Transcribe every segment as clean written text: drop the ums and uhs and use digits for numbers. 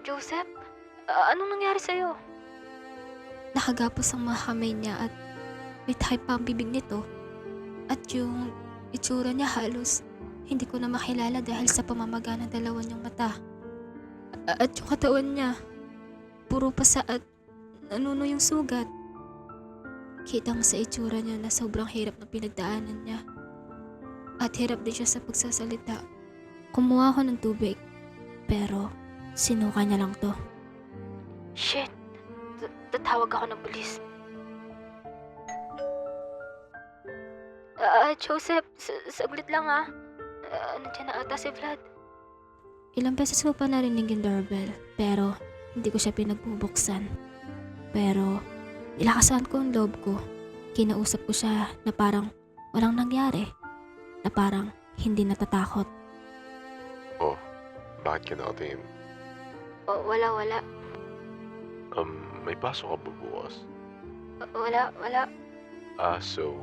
Joseph, anong nangyari sa'yo? Nakagapos ang mga kamay niya at may takip pa ang bibig nito. At yung itsura niya halos hindi ko na makilala dahil sa pamamaga ng dalawa niyang mata. At yung katawan niya, puro pasa at nanuno yung sugat. Kitang sa itsura niya na sobrang hirap na pinagdaanan niya. At hirap din siya sa pagsasalita. Kumuha ako ng tubig, pero sinuka niya lang to. Shit, tatawag ako ng pulis. Joseph, saglit lang nandiyan na ata si Vlad. Ilang beses ko pa narinig yung doorbell, pero hindi ko siya pinagbubuksan. Pero nilakasan ko ang loob ko. Kinausap ko siya na parang walang nangyari. Na parang hindi natatakot. Oh, bakit ka nakatingin? Oh, wala. May pasok ka ba bukas? Wala. So,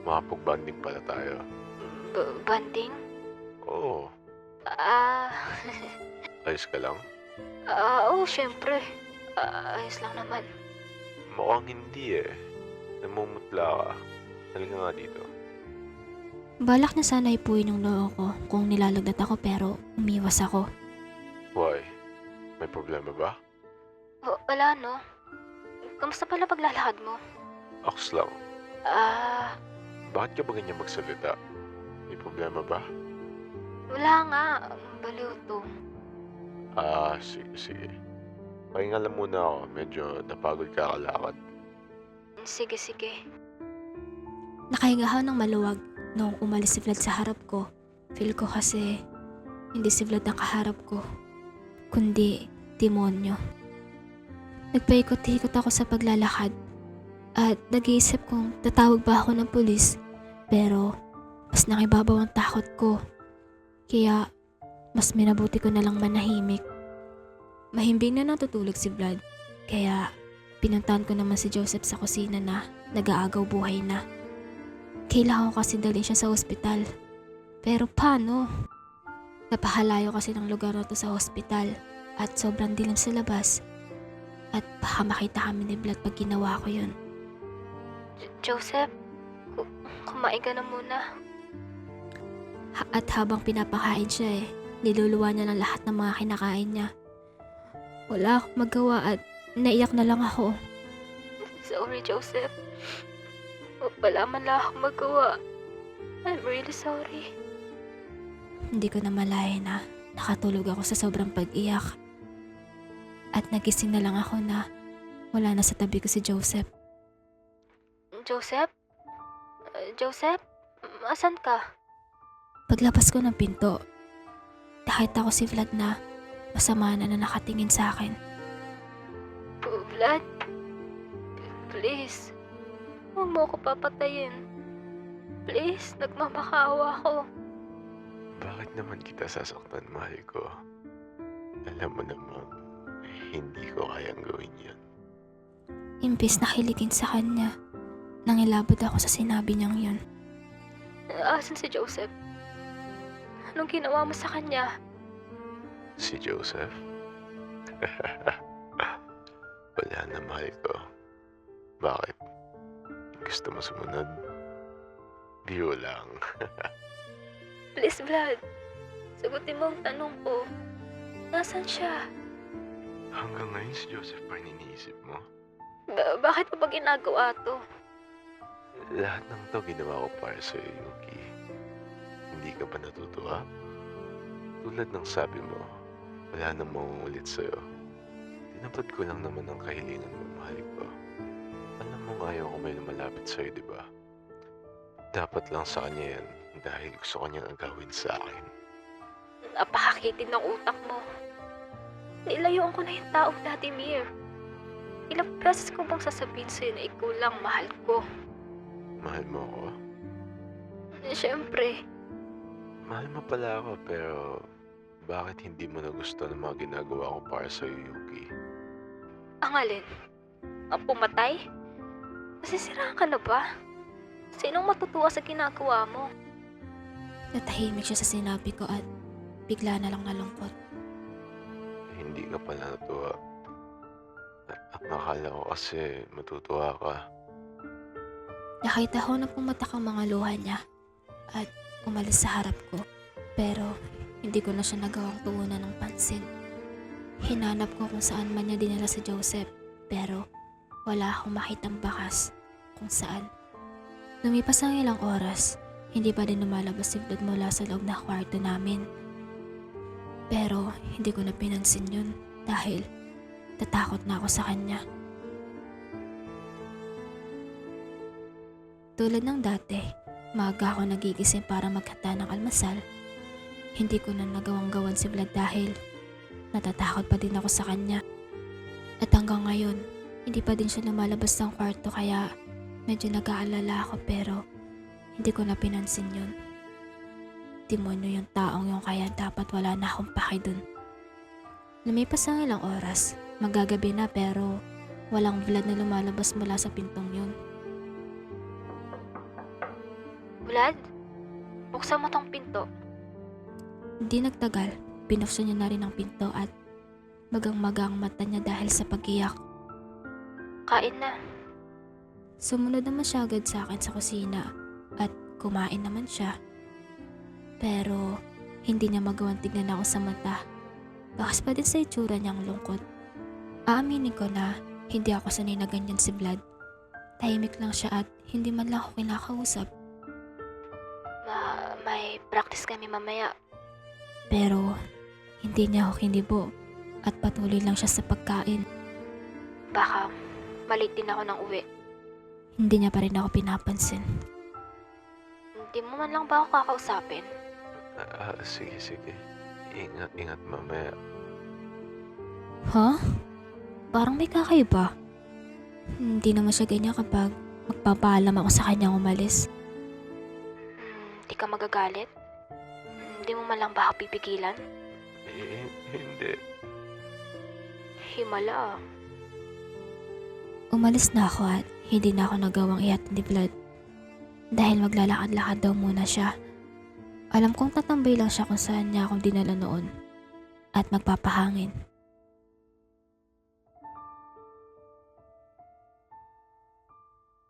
makapag-banding pala tayo. Banding? Oo, ayos ka lang? Oo, syempre. Ayos lang naman. Mukhang hindi eh. Namumutla ka. Halika nga dito. Balak na sana ipuin yung loo ko kung nilalagnat ako pero umiwas ako. Why? May problema ba? Wala, no? Kamusta pala paglalakad mo? Aks lang. Bakit ka ba ganyan magsalita? May problema ba? Wala nga. Baliw to. Sige. Pahinga lang muna ako. Medyo napagod ka kalakad. Sige. Nakahinga ako ng maluwag noong umalis si Vlad sa harap ko. Feel ko kasi hindi si Vlad ang kaharap ko, kundi demonyo. Nagpaikot-ikot ako sa paglalakad at nag-iisip kung tatawag ba ako ng pulis, pero mas nakibabaw ang takot ko. Kaya mas minabuti ko na lang manahimik. Mahimbing na natutulog si Vlad, kaya pinuntahan ko naman si Joseph sa kusina na nag-aagaw buhay na. Kailangan ko kasi dalhin siya sa ospital. Pero paano? Napakalayo kasi ng lugar na to sa ospital at sobrang dilim sa labas. At baka makita kami ni Vlad pag ginawa ko yun. Joseph, kumain ka na muna. At habang pinapakain siya niluluwa niya ng lahat ng mga kinakain niya. Wala akong magawa at naiyak na lang ako. Sorry, Joseph. Wala man lang akong magawa. I'm really sorry. Hindi ko na malaya na nakatulog ako sa sobrang pag-iyak. At nagising na lang ako na wala na sa tabi ko si Joseph. Joseph? Joseph? Asan ka? Paglabas ko ng pinto, nakita ko si Vlad na masama na nakatingin sa akin. Vlad? Please. Huwag mo ako papatayin. Please, nagmamakaawa ako. Bakit naman kita sasaktan, mahal ko? Alam mo naman, hindi ko kayang gawin yun. Imbis na kiligin sa kanya, nangilabot ako sa sinabi niyang yun. Asan si Joseph? Anong ginawa mo sa kanya? Si Joseph? Wala na, mahal ko. Bakit? Gusto mo sumunod? Biro lang. Please, Vlad. Sagutin mo ang tanong ko. Nasaan siya? Hanggang ngayon si Joseph pa rin iniisip mo? Bakit mo ba ginagawa to? Lahat ng to ginawa ko para sa'yo, Yuki. Hindi ka ba natutuwa? Tulad ng sabi mo, wala nang mangungulit sa'yo. Tinapad ko lang naman ang kahilingan mo, mahal ko. Alam mo nga ayaw ko may lumalapit sa'yo, di ba? Dapat lang sa kanya yan dahil gusto kanyang agawin sa akin. Napakakitin ng utak mo. Nilayuan ko na yung tao, Vladimir. Ilang beses ko bang sasabihin sa'yo na ikaw lang mahal ko? Mahal mo ako? Siyempre. Mahal mo pala ako pero bakit hindi mo na gusto ng mga ginagawa ko para sa'yo, Yuki? Ang alin? Ang pumatay? Nasisiraan ka na ba? Sinong matutuwa sa ginagawa mo? Natahimik siya sa sinabi ko at bigla na lang nalungkot. hindi ka pala natuwa. Akala ko kasi matutuwa ka. Nakita ko na pumatak ang mga luha niya at umalis sa harap ko. Pero hindi ko na siya nagawang tuunan ng pansin. Hinanap ko kung saan man niya dinala si Joseph pero wala akong makitang bakas kung saan. Lumipas ang ilang oras, hindi pa din lumalabas si Vlad mula sa loob na kwarto namin. Pero hindi ko na pinansin yun dahil tatakot na ako sa kanya. Tulad ng dati, maaga ako nagigising para maghanda ng almasal. Hindi ko na nagawang gawan si Vlad dahil natatakot pa din ako sa kanya. At hanggang ngayon, hindi pa din siya lumalabas ng kwarto kaya medyo nag-aalala ako pero hindi ko na pinansin yun. Demonyo yung taong yun kaya dapat wala na akong paki dun. Lumipas ang ilang oras, magagabi na pero walang Vlad na lumalabas mula sa pintong yun. Vlad, buksan mo tong pinto. Hindi nagtagal, binuksan niya na rin ang pinto at magang-maga ang mata niya dahil sa pag-iyak. Kain na. Sumunod naman siya agad sa akin sa kusina at kumain naman siya. Pero hindi niya magawang tignan ako sa mata. Bakas pa din sa itsura niyang lungkot. Aaminin ko na hindi ako sanay na ganyan si Vlad. Tahimik lang siya at hindi man lang ako kinakausap. May practice kami mamaya. Pero hindi niya ako kinibo at patuloy lang siya sa pagkain. Baka malit din ako ng uwi. Hindi niya pa rin ako pinapansin. Hindi mo man lang ba ako kakausapin? Sige. Ingat mamaya. Ha? Parang may kakaiba. Hindi naman siya ganyan kapag magpapaalam ako sa kanyang umalis. Di ka magagalit? Hindi mo man lang ba ako pipigilan? Hindi. Himala ah. Umalis na ako at hindi na ako nagawang ihatid ni Vlad. Dahil maglalakad-lakad daw muna siya. Alam kong tatambay lang siya kung saan niya akong dinala noon. At magpapahangin.